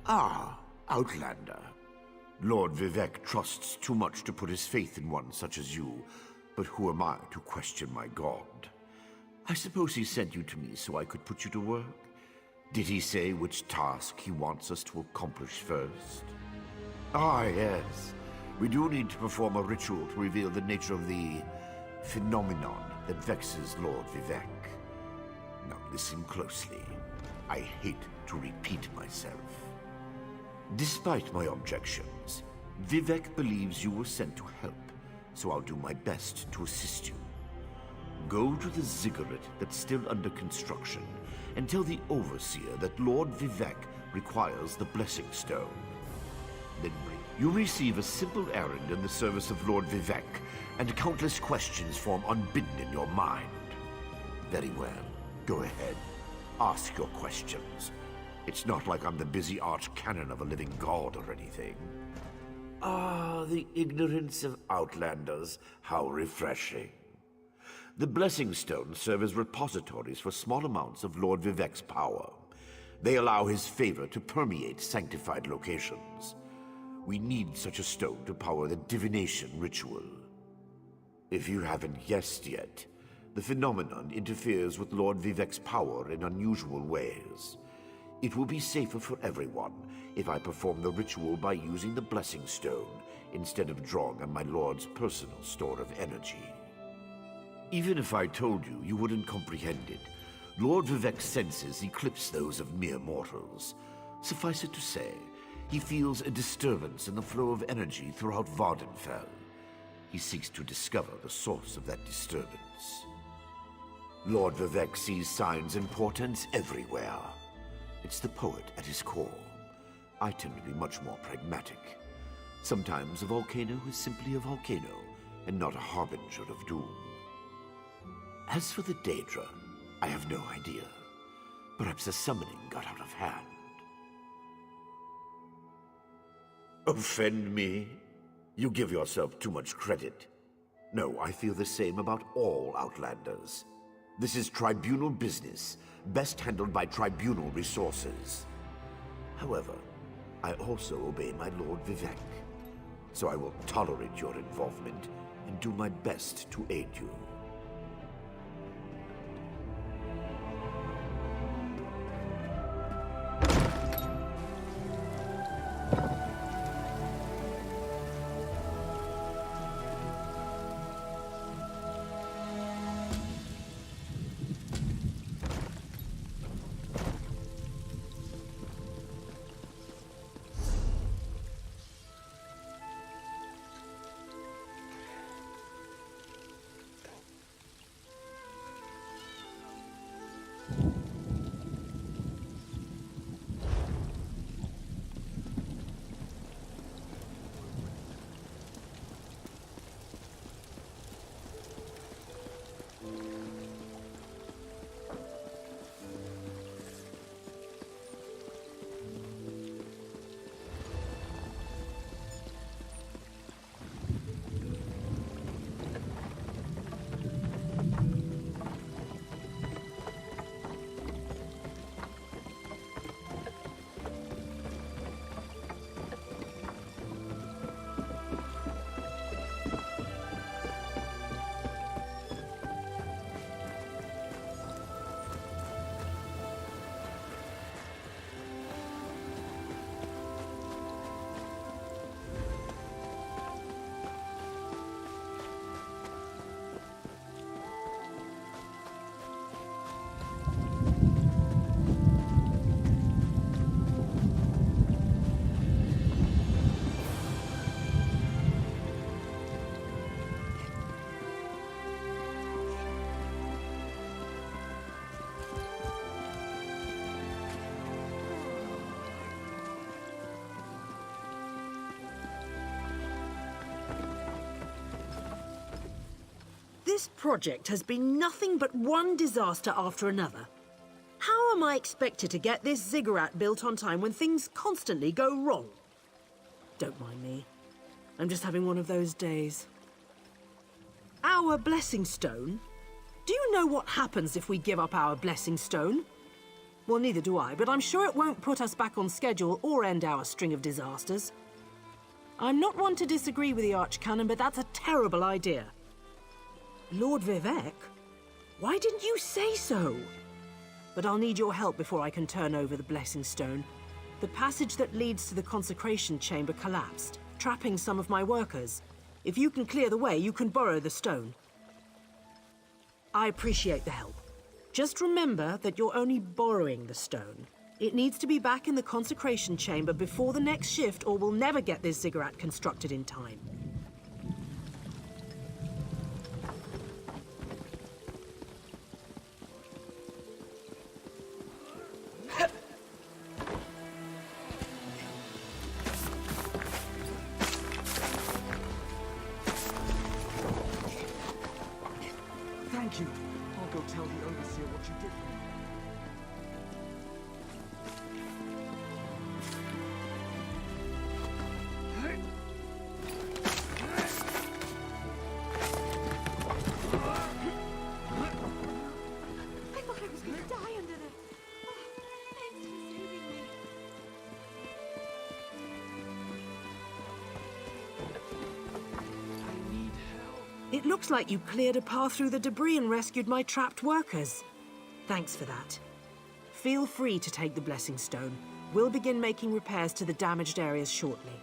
Ah, Outlander. Lord Vivec trusts too much to put his faith in one such as you, but who am I to question my god? I suppose he sent you to me so I could put you to work? Did he say which task he wants us to accomplish first? Ah, yes. We do need to perform a ritual to reveal the nature of the phenomenon that vexes Lord Vivec. Now listen closely. I hate to repeat myself. Despite my objections, Vivec believes you were sent to help, so I'll do my best to assist you. Go to the ziggurat that's still under construction and tell the Overseer that Lord Vivec requires the Blessing Stone. Then you receive a simple errand in the service of Lord Vivec, and countless questions form unbidden in your mind. Very well. Go ahead. Ask your questions. It's not like I'm the busy arch-canon of a living god or anything. Ah, the ignorance of Outlanders. How refreshing. The Blessing Stones serve as repositories for small amounts of Lord Vivec's power. They allow his favor to permeate sanctified locations. We need such a stone to power the divination ritual. If you haven't guessed yet, the phenomenon interferes with Lord Vivec's power in unusual ways. It will be safer for everyone if I perform the ritual by using the Blessing Stone instead of drawing on my Lord's personal store of energy. Even if I told you, you wouldn't comprehend it. Lord Vivec's senses eclipse those of mere mortals. Suffice it to say, he feels a disturbance in the flow of energy throughout Vardenfell. He seeks to discover the source of that disturbance. Lord Vivec sees signs and portents everywhere. It's the poet at his core. I tend to be much more pragmatic. Sometimes a volcano is simply a volcano, and not a harbinger of doom. As for the Daedra, I have no idea. Perhaps the summoning got out of hand. Offend me? You give yourself too much credit. No, I feel the same about all Outlanders. This is tribunal business, best handled by tribunal resources. However, I also obey my Lord Vivec, so I will tolerate your involvement and do my best to aid you. This project has been nothing but one disaster after another. How am I expected to get this ziggurat built on time when things constantly go wrong? Don't mind me. I'm just having one of those days. Our Blessing Stone? Do you know what happens if we give up our Blessing Stone? Well, neither do I, but I'm sure it won't put us back on schedule or end our string of disasters. I'm not one to disagree with the Archcanon, but that's a terrible idea. Lord Vivec? Why didn't you say so? But I'll need your help before I can turn over the Blessing Stone. The passage that leads to the consecration chamber collapsed, trapping some of my workers. If you can clear the way, you can borrow the stone. I appreciate the help. Just remember that you're only borrowing the stone. It needs to be back in the consecration chamber before the next shift, or we'll never get this ziggurat constructed in time. Thank you. I'll go tell the overseer what you did for me. I thought I was going to die under this. Oh, thanks for saving me. I need help. It looks like you cleared a path through the debris and rescued my trapped workers. Thanks for that. Feel free to take the Blessing Stone. We'll begin making repairs to the damaged areas shortly.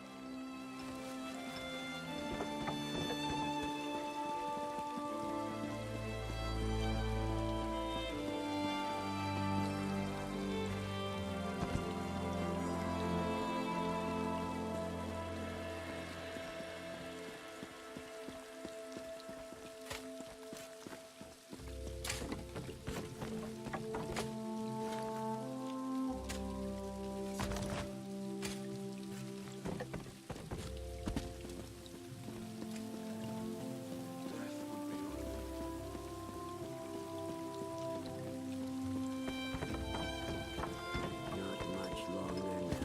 Not much longer now.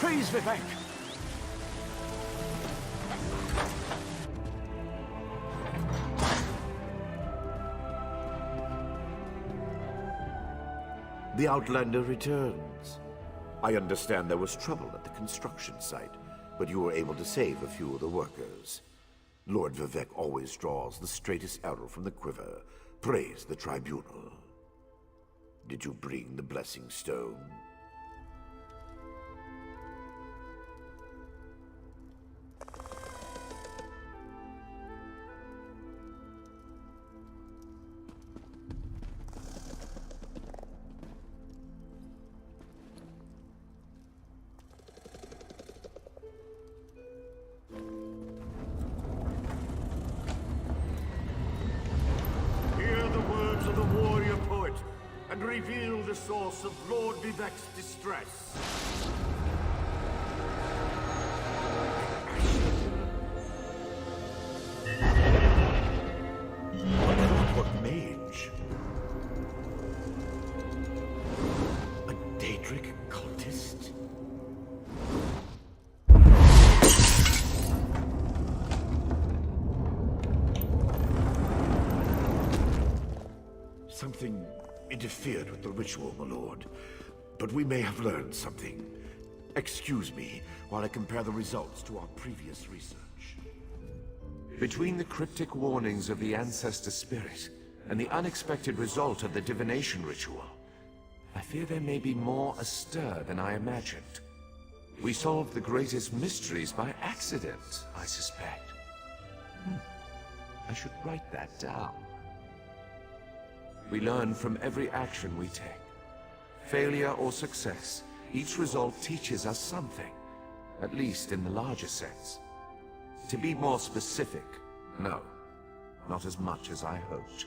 Praise Vivec! The Outlander returns. I understand there was trouble at the construction site, but you were able to save a few of the workers. Lord Vivec always draws the straightest arrow from the quiver. Praise the tribunal. Did you bring the Blessing Stone? Hear the words of the warrior poet, and reveal the source of Lord Vivec's distress. A clockwork mage. A Daedric cultist. Something interfered with the ritual, my lord. But we may have learned something. Excuse me while I compare the results to our previous research. Between the cryptic warnings of the ancestor spirit and the unexpected result of the divination ritual, I fear there may be more astir than I imagined. We solved the greatest mysteries by accident, I suspect. I should write that down. We learn from every action we take. Failure or success, each result teaches us something, at least in the larger sense. To be more specific, no, not as much as I hoped.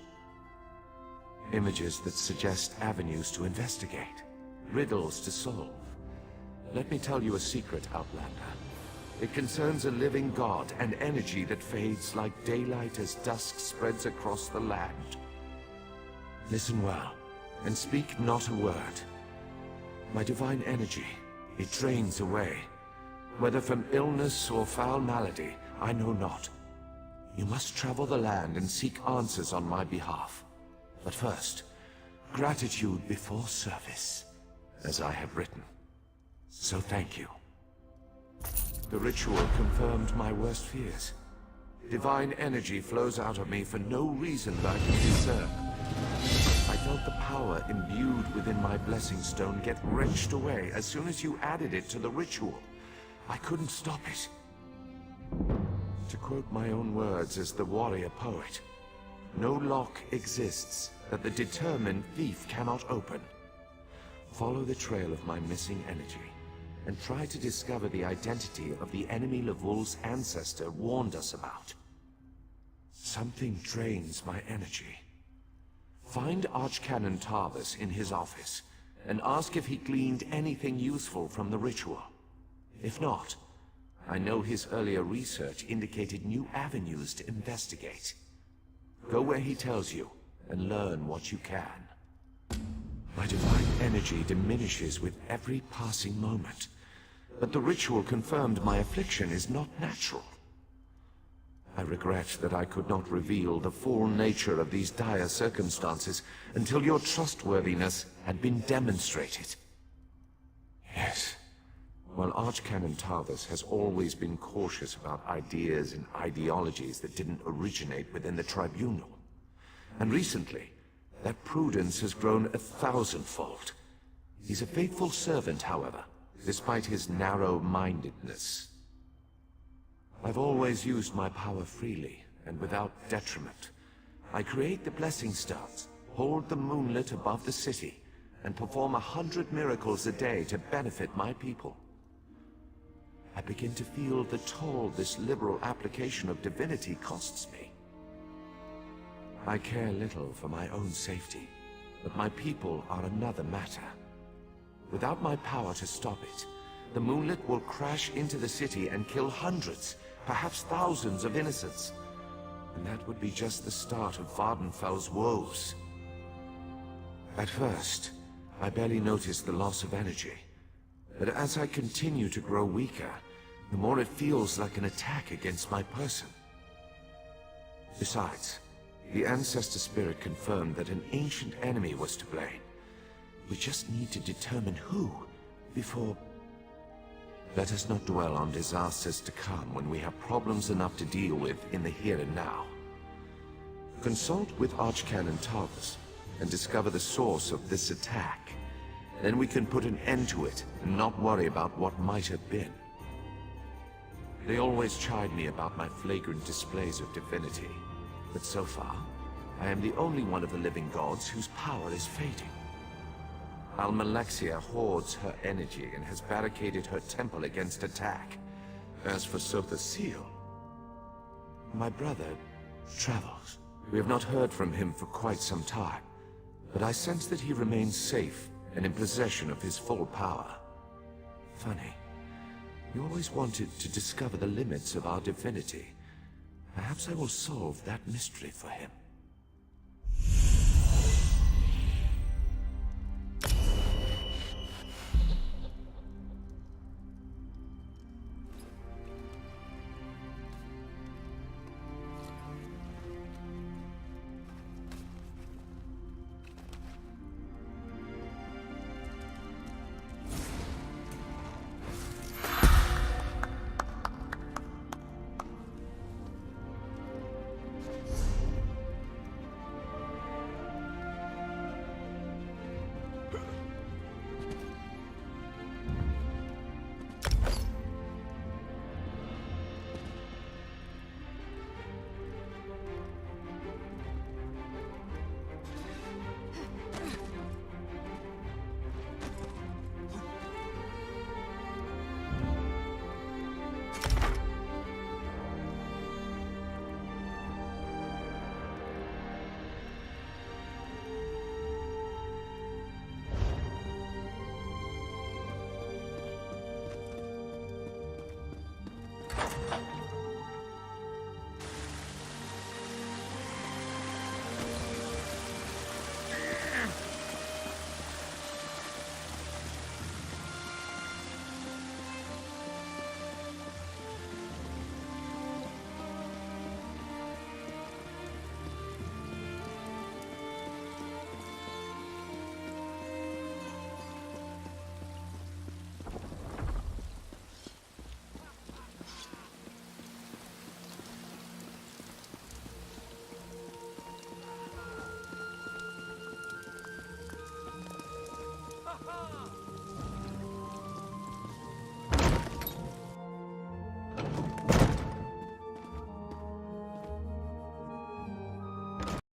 Images that suggest avenues to investigate, riddles to solve. Let me tell you a secret, Outlander. It concerns a living god and energy that fades like daylight as dusk spreads across the land. Listen well, and speak not a word. My divine energy, it drains away. Whether from illness or foul malady, I know not. You must travel the land and seek answers on my behalf. But first, gratitude before service, as I have written. So thank you. The ritual confirmed my worst fears. Divine energy flows out of me for no reason that I can discern. I felt the power imbued within my blessing stone get wrenched away as soon as you added it to the ritual. I couldn't stop it. To quote my own words as the warrior poet, no lock exists that the determined thief cannot open. Follow the trail of my missing energy, and try to discover the identity of the enemy Levol's ancestor warned us about. Something drains my energy. Find Archcanon Tarvis in his office, and ask if he gleaned anything useful from the ritual. If not, I know his earlier research indicated new avenues to investigate. Go where he tells you, and learn what you can. My divine energy diminishes with every passing moment, but the ritual confirmed my affliction is not natural. I regret that I could not reveal the full nature of these dire circumstances until your trustworthiness had been demonstrated. Yes, while Archcanon Tarvis has always been cautious about ideas and ideologies that didn't originate within the Tribunal, and recently, that prudence has grown 1,000-fold. He's a faithful servant, however, despite his narrow-mindedness. I've always used my power freely and without detriment. I create the blessing stones, hold the moonlit above the city, and perform 100 miracles a day to benefit my people. I begin to feel the toll this liberal application of divinity costs me. I care little for my own safety, but my people are another matter. Without my power to stop it, the moonlit will crash into the city and kill hundreds, perhaps thousands of innocents. And that would be just the start of Vardenfell's woes. At first, I barely noticed the loss of energy. But as I continue to grow weaker, the more it feels like an attack against my person. Besides, the Ancestor Spirit confirmed that an ancient enemy was to blame. We just need to determine who, before... Let us not dwell on disasters to come when we have problems enough to deal with in the here and now. Consult with Archcanon Tarvis and discover the source of this attack. Then we can put an end to it and not worry about what might have been. They always chide me about my flagrant displays of divinity, but so far, I am the only one of the living gods whose power is fading. Almalexia hoards her energy and has barricaded her temple against attack. As for Sotha Seal, my brother travels. We have not heard from him for quite some time, but I sense that he remains safe and in possession of his full power. Funny. We always wanted to discover the limits of our divinity. Perhaps I will solve that mystery for him.